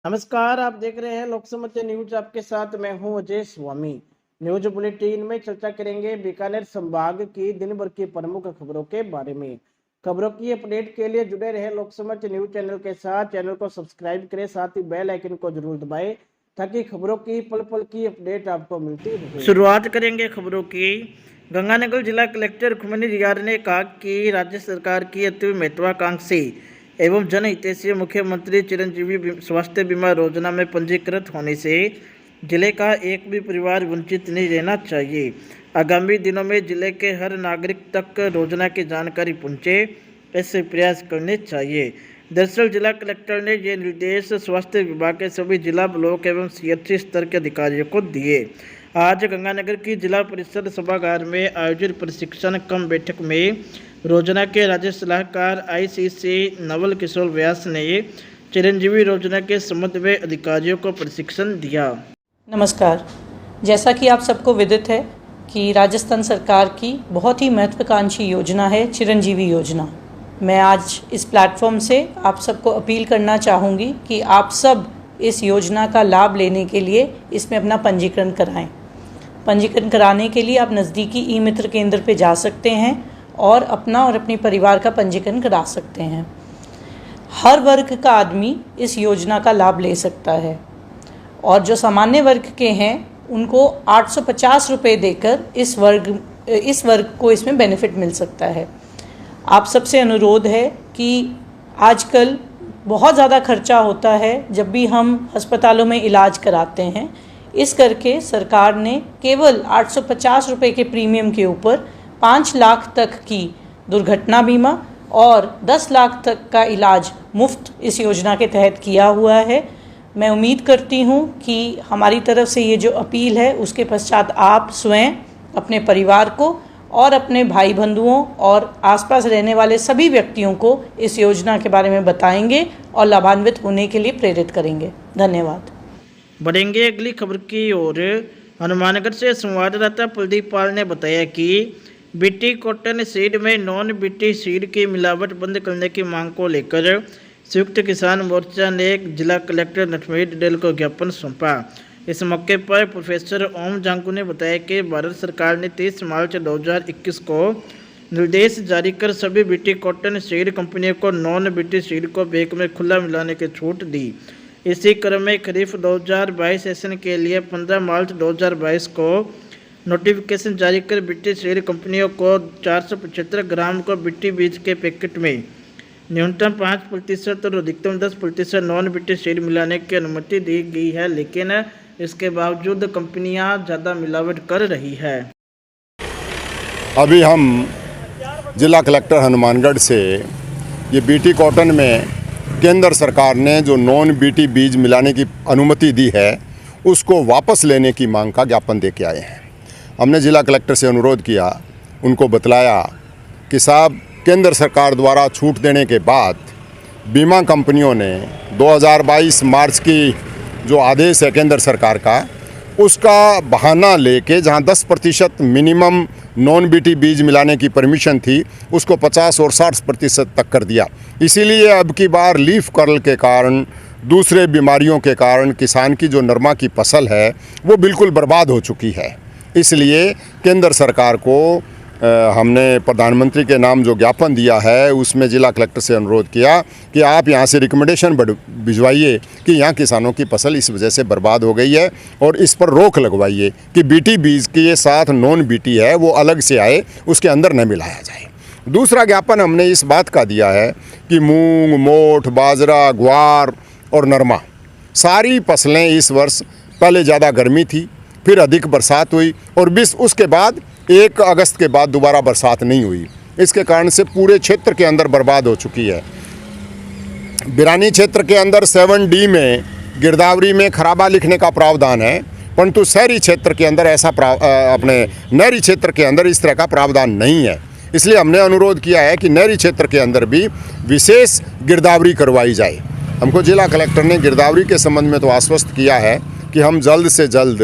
नमस्कार, आप देख रहे हैं लोक समाचार न्यूज। आपके साथ मैं हूं अजय स्वामी। न्यूज बुलेटिन में चर्चा करेंगे बीकानेर संभाग की दिन भर की प्रमुख खबरों के बारे में। खबरों की अपडेट के लिए जुड़े रहे लोक समाचार न्यूज चैनल के साथ। चैनल को सब्सक्राइब करें, साथ ही बेल आइकन को जरूर दबाएं ताकि खबरों की पल पल की अपडेट आपको मिलती रहे। शुरुआत करेंगे खबरों की। गंगानगर जिला कलेक्टर खुमनी रियार ने कहा कि राज्य सरकार की अति महत्वाकांक्षी एवं जनहितैषी मुख्यमंत्री चिरंजीवी स्वास्थ्य बीमा योजना में पंजीकृत होने से जिले का एक भी परिवार वंचित नहीं रहना चाहिए। आगामी दिनों में जिले के हर नागरिक तक योजना की जानकारी पहुंचे, ऐसे प्रयास करने चाहिए। दरअसल जिला कलेक्टर ने ये निर्देश स्वास्थ्य विभाग के सभी जिला, ब्लॉक एवं सीएचसी स्तर के अधिकारियों को दिए। आज गंगानगर की जिला परिषद सभागार में आयोजित प्रशिक्षण कम बैठक में योजना के राज्य सलाहकार आईसीसी नवल किशोर व्यास ने चिरंजीवी योजना के संबंध में अधिकारियों को प्रशिक्षण दिया। नमस्कार। जैसा कि आप सबको विदित है कि राजस्थान सरकार की बहुत ही महत्वाकांक्षी योजना है चिरंजीवी योजना। मैं आज इस प्लेटफॉर्म से आप सबको अपील करना चाहूँगी कि आप सब इस योजना का लाभ लेने के लिए इसमें अपना पंजीकरण कराएं। पंजीकरण कराने के लिए आप नज़दीकी ई मित्र केंद्र पे जा सकते हैं और अपना और अपने परिवार का पंजीकरण करा सकते हैं। हर वर्ग का आदमी इस योजना का लाभ ले सकता है और जो सामान्य वर्ग के हैं उनको 850 रुपये देकर इस वर्ग को इसमें बेनिफिट मिल सकता है। आप सबसे अनुरोध है कि आजकल बहुत ज़्यादा खर्चा होता है जब भी हम अस्पतालों में इलाज कराते हैं। इस करके सरकार ने केवल 850 रुपये के प्रीमियम के ऊपर 5 लाख तक की दुर्घटना बीमा और 10 लाख तक का इलाज मुफ्त इस योजना के तहत किया हुआ है। मैं उम्मीद करती हूँ कि हमारी तरफ से ये जो अपील है उसके पश्चात आप स्वयं अपने परिवार को और अपने भाई बंधुओं और आसपास रहने वाले सभी व्यक्तियों को इस योजना के बारे में बताएंगे और लाभान्वित होने के लिए प्रेरित करेंगे। धन्यवाद। बढ़ेंगे अगली खबर की ओर। हनुमानगढ़ से संवाददाता प्रदीप पाल ने बताया कि बीटी कॉटन सीड में नॉन बीटी सीड की मिलावट बंद करने की मांग को लेकर संयुक्त किसान मोर्चा ने जिला कलेक्टर नटमेद डेल को ज्ञापन सौंपा। इस मौके पर प्रोफेसर ओम जांगू ने बताया कि भारत सरकार ने 30 मार्च 2021 को निर्देश जारी कर सभी बीटी कॉटन सीड कंपनियों को नॉन बीटी सीड को बैग में खुला मिलाने की छूट दी। इसी क्रम में खरीफ 2022 सेशन के लिए 15 मार्च 2022 को नोटिफिकेशन जारी कर बीटी सीड कंपनियों को 475 ग्राम को बीटी बीज के पैकेट में न्यूनतम 5% और अधिकतम 10% नॉन बीटी सीड मिलाने की अनुमति दी गई है, लेकिन इसके बावजूद कंपनियां ज़्यादा मिलावट कर रही है। अभी हम जिला कलेक्टर हनुमानगढ़ से ये बीटी कॉटन में केंद्र सरकार ने जो नॉन बीटी बीज मिलाने की अनुमति दी है उसको वापस लेने की मांग का ज्ञापन दे के आए हैं। हमने जिला कलेक्टर से अनुरोध किया, उनको बतलाया कि साहब केंद्र सरकार द्वारा छूट देने के बाद बीमा कंपनियों ने 2022 मार्च की जो आदेश है केंद्र सरकार का, उसका बहाना लेके जहां 10% मिनिमम नॉन बीटी बीज मिलाने की परमिशन थी उसको 50 और 60% तक कर दिया। इसीलिए अब की बार लीफ कर्ल के कारण, दूसरे बीमारियों के कारण किसान की जो नरमा की फसल है वो बिल्कुल बर्बाद हो चुकी है। इसलिए केंद्र सरकार को हमने प्रधानमंत्री के नाम जो ज्ञापन दिया है उसमें जिला कलेक्टर से अनुरोध किया कि आप यहाँ से रिकमेंडेशन भिजवाइए कि यहाँ किसानों की फसल इस वजह से बर्बाद हो गई है और इस पर रोक लगवाइए कि बीटी बीज के साथ नॉन बीटी है वो अलग से आए, उसके अंदर न मिलाया जाए। दूसरा ज्ञापन हमने इस बात का दिया है कि मूंग, मोठ, बाजरा, ग्वार और नरमा सारी फसलें इस वर्ष पहले ज़्यादा गर्मी थी, फिर अधिक बरसात हुई और उसके बाद 1 अगस्त के बाद दोबारा बरसात नहीं हुई। इसके कारण से पूरे क्षेत्र के अंदर बर्बाद हो चुकी है। बिरानी क्षेत्र के अंदर 7D में गिरदावरी में खराबा लिखने का प्रावधान है, परंतु शहरी क्षेत्र के अंदर ऐसा अपने नहरी क्षेत्र के अंदर इस तरह का प्रावधान नहीं है। इसलिए हमने अनुरोध किया है कि नहरी क्षेत्र के अंदर भी विशेष गिरदावरी करवाई जाए। हमको जिला कलेक्टर ने गिरदावरी के संबंध में तो आश्वस्त किया है कि हम जल्द से जल्द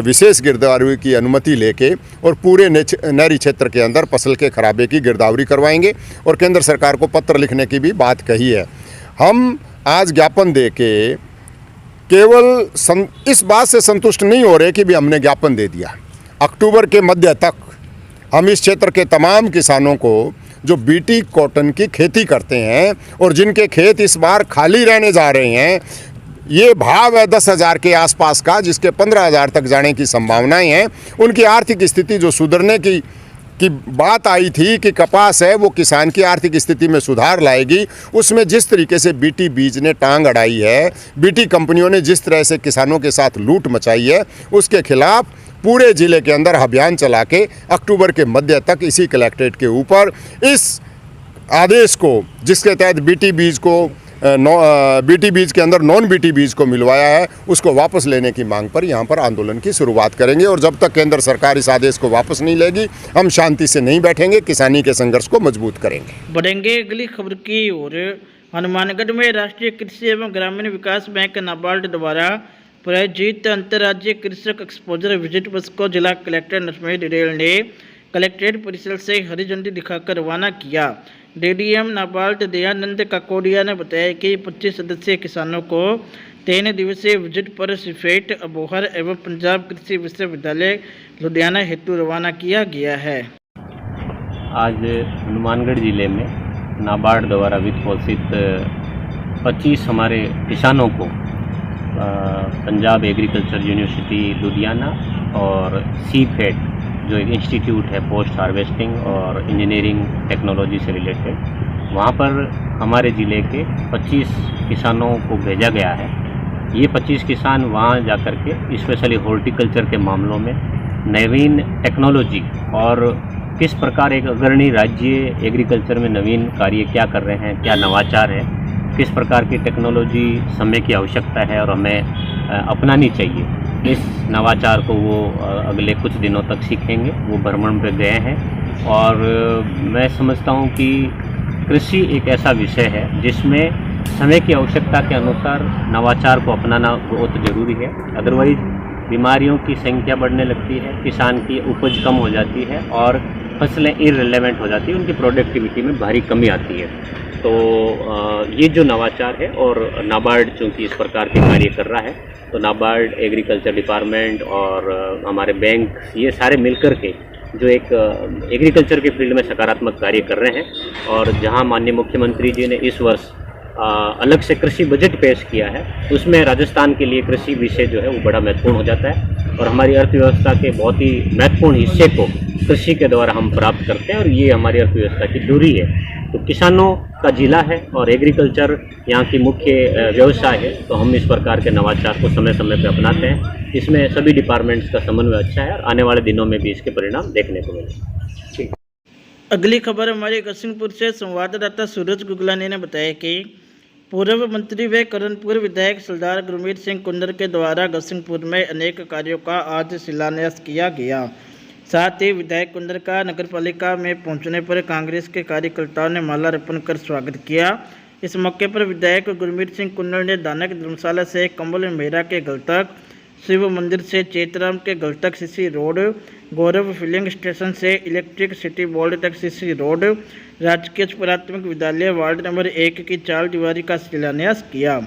विशेष गिरदावरी की अनुमति लेके और पूरे नहरी क्षेत्र के अंदर फसल के खराबे की गिरदावरी करवाएंगे और केंद्र सरकार को पत्र लिखने की भी बात कही है। हम आज ज्ञापन दे के केवल इस बात से संतुष्ट नहीं हो रहे कि भी हमने ज्ञापन दे दिया। अक्टूबर के मध्य तक हम इस क्षेत्र के तमाम किसानों को जो बीटी कॉटन की खेती करते हैं और जिनके खेत इस बार खाली रहने जा रहे हैं, ये भाव है 10,000 के आसपास का, जिसके 15,000 तक जाने की संभावनाएं हैं। उनकी आर्थिक स्थिति जो सुधरने की बात आई थी कि कपास है वो किसान की आर्थिक स्थिति में सुधार लाएगी, उसमें जिस तरीके से बीटी बीज ने टांग अड़ाई है, बीटी कंपनियों ने जिस तरह से किसानों के साथ लूट मचाई है, उसके खिलाफ पूरे ज़िले के अंदर अभियान चला के अक्टूबर के मध्य तक इसी कलेक्ट्रेट के ऊपर इस आदेश को, जिसके तहत बीटी बीज को बीटी बीज के अंदर नॉन बीटी बीज को मिलवाया है, उसको वापस लेने की मांग पर यहाँ पर आंदोलन की शुरुआत करेंगे। और जब तक केंद्र सरकार इस आदेश को वापस नहीं लेगी, हम शांति से नहीं बैठेंगे, किसानी के संघर्ष को मजबूत करेंगे। बढ़ेंगे अगली खबर की ओर। हनुमानगढ़ में राष्ट्रीय कृषि एवं ग्रामीण विकास बैंक नाबार्ड द्वारा प्रायोजित अंतर्राज्यीय कृषक एक्सपोजर विजिट बस को जिला कलेक्टर नरसिंह डिडेल ने कलेक्ट्रेट परिसर से हरी झंडी दिखाकर रवाना किया। डीडीएम नाबार्ड दयानंद काकोडिया ने बताया कि 25 सदस्यीय किसानों को 3 दिवसीय विजिट पर सिफेट, अबोहर एवं पंजाब कृषि विश्वविद्यालय लुधियाना हेतु रवाना किया गया है। आज हनुमानगढ़ जिले में नाबार्ड द्वारा वित्त पोषित 25 हमारे किसानों को पंजाब एग्रीकल्चर यूनिवर्सिटी लुधियाना और सीफेट जो एक इंस्टीट्यूट है पोस्ट हार्वेस्टिंग और इंजीनियरिंग टेक्नोलॉजी से रिलेटेड, वहाँ पर हमारे ज़िले के 25 किसानों को भेजा गया है। ये 25 किसान वहाँ जा कर के स्पेशली हॉर्टिकल्चर के मामलों में नवीन टेक्नोलॉजी और किस प्रकार एक अग्रणी राज्य एग्रीकल्चर में नवीन कार्य क्या कर रहे हैं, क्या नवाचार है, किस प्रकार की टेक्नोलॉजी समय की आवश्यकता है और हमें अपनानी चाहिए, इस नवाचार को वो अगले कुछ दिनों तक सीखेंगे। वो भ्रमण पर गए हैं और मैं समझता हूँ कि कृषि एक ऐसा विषय है जिसमें समय की आवश्यकता के अनुसार नवाचार को अपनाना बहुत ज़रूरी है। अदरवाइज बीमारियों की संख्या बढ़ने लगती है, किसान की उपज कम हो जाती है और फसलें इररिलेवेंट हो जाती है, उनकी प्रोडक्टिविटी में भारी कमी आती है। तो ये जो नवाचार है और नाबार्ड चूँकि इस प्रकार के कार्य कर रहा है, तो नाबार्ड, एग्रीकल्चर डिपार्टमेंट और हमारे बैंक, ये सारे मिलकर के जो एक एग्रीकल्चर के फील्ड में सकारात्मक कार्य कर रहे हैं। और जहां माननीय मुख्यमंत्री जी ने इस वर्ष अलग से कृषि बजट पेश किया है, उसमें राजस्थान के लिए कृषि विषय जो है वो बड़ा महत्वपूर्ण हो जाता है और हमारी अर्थव्यवस्था के बहुत ही महत्वपूर्ण हिस्से को कृषि के द्वारा हम प्राप्त करते हैं और ये हमारी अर्थव्यवस्था की धुरी है। तो किसानों का जिला है और एग्रीकल्चर यहाँ की मुख्य व्यवसाय है, तो हम इस प्रकार के नवाचार को समय समय पर अपनाते हैं। इसमें सभी डिपार्टमेंट्स का समन्वय अच्छा है और आने वाले दिनों में भी इसके परिणाम देखने को मिलेंगे। अगली खबर हमारे गसिंगपुर से संवाददाता सूरज गुगलानी ने बताया कि पूर्व मंत्री व करणपुर विधायक सरदार गुरमीत सिंह कुंदर के द्वारा गसिंगपुर में अनेक कार्यों का आज शिलान्यास किया गया। साथ ही विधायक कुंदर का नगरपालिका में पहुंचने पर कांग्रेस के कार्यकर्ताओं ने माल्यार्पण कर स्वागत किया। इस मौके पर विधायक गुरमीत सिंह कुंदर ने दानक धर्मशाला से कमल मेहरा के गल तक, शिव मंदिर से चेतराम के गल तक सीसी रोड, गौरव फिलिंग स्टेशन से इलेक्ट्रिक सिटी बोर्ड तक सीसी रोड, राजकीय प्राथमिक विद्यालय वार्ड नंबर 1 की 4 दीवारी का शिलान्यास किया।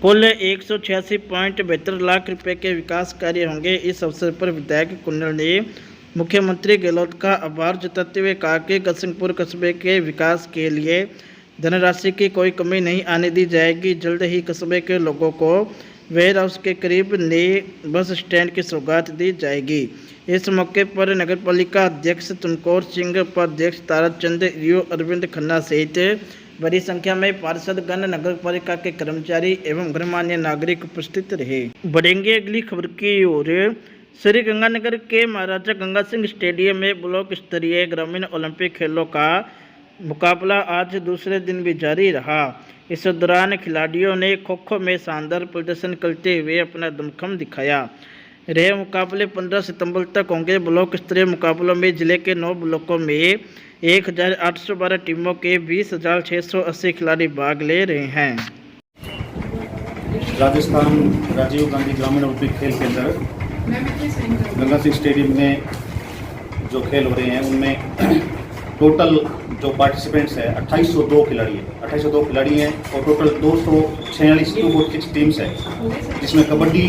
कुल 186.72 लाख रुपए के विकास कार्य होंगे। इस अवसर पर विधायक कुंदर ने मुख्यमंत्री गहलोत का आभार जताते हुए कहा कि गसिंगपुर कस्बे के विकास के लिए धनराशि की कोई कमी नहीं आने दी जाएगी। जल्द ही कस्बे के लोगों को वेयर हाउस के करीब नए बस स्टैंड की सौगात दी जाएगी। इस मौके पर नगरपालिका अध्यक्ष तुमकोर सिंह, उपाध्यक्ष ताराचंद, रियो, अरविंद खन्ना सहित बड़ी संख्या में पार्षदगण, नगरपालिका के कर्मचारी एवं गणमान्य नागरिक उपस्थित रहे। बढ़ेंगे अगली खबर की ओर। श्री गंगानगर के महाराजा गंगा सिंह स्टेडियम में ब्लॉक स्तरीय ग्रामीण ओलंपिक खेलों का मुकाबला आज दूसरे दिन भी जारी रहा। इस दौरान खिलाड़ियों ने खो-खो में शानदार प्रदर्शन करते हुए अपना दमखम दिखाया। रहे मुकाबले 15 सितंबर तक होंगे। ब्लॉक स्तरीय मुकाबलों में जिले के 9 ब्लॉकों में 1812 टीमों के 20,680 खिलाड़ी भाग ले रहे हैं। राजस्थान राजीव गांधी ग्रामीण ओलंपिक खेल के अंतर्गत गंगा सिंह स्टेडियम में जो खेल हो रहे हैं उनमें टोटल जो पार्टिसिपेंट्स है 2802 खिलाड़ी है, 2802 खिलाड़ी हैं और टोटल 246 टीम्स है, जिसमें कबड्डी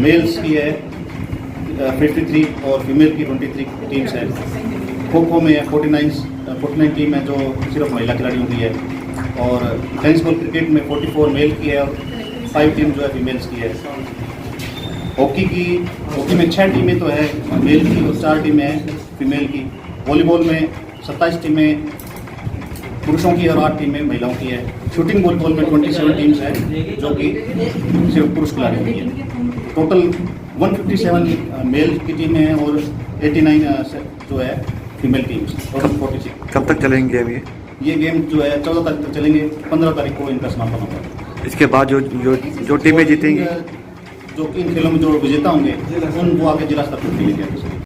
मेल्स की है 53 और फीमेल की 23 टीम्स है। खो खो में 49 टीम है जो सिर्फ महिला खिलाड़ियों की है, और टेनिस बॉल क्रिकेट में 44 मेल की है और 5 टीम जो है फीमेल्स की है। हॉकी में 6 टीमें तो है मेल की और 4 टीमें हैं फीमेल की। वॉलीबॉल में 27 टीमें पुरुषों की और 8 टीमें महिलाओं की है। शूटिंग वॉलीबॉल में 27 टीम्स है जो कि सिर्फ पुरुष खिलाड़ियों की है। टोटल 157 मेल की टीमें हैं और 89 जो है फीमेल टीम्स, टोटल 46। कब तक चलेंगे गेम ये गेम जो है 14 तारीख तक चलेंगे, 15 तारीख को इनका समापन होगा। इसके बाद जो टीमें जीतेंगी, जो इन खेलों में जो विजेता होंगे उन वो आगे जिला स्तर पर खेलेंगे।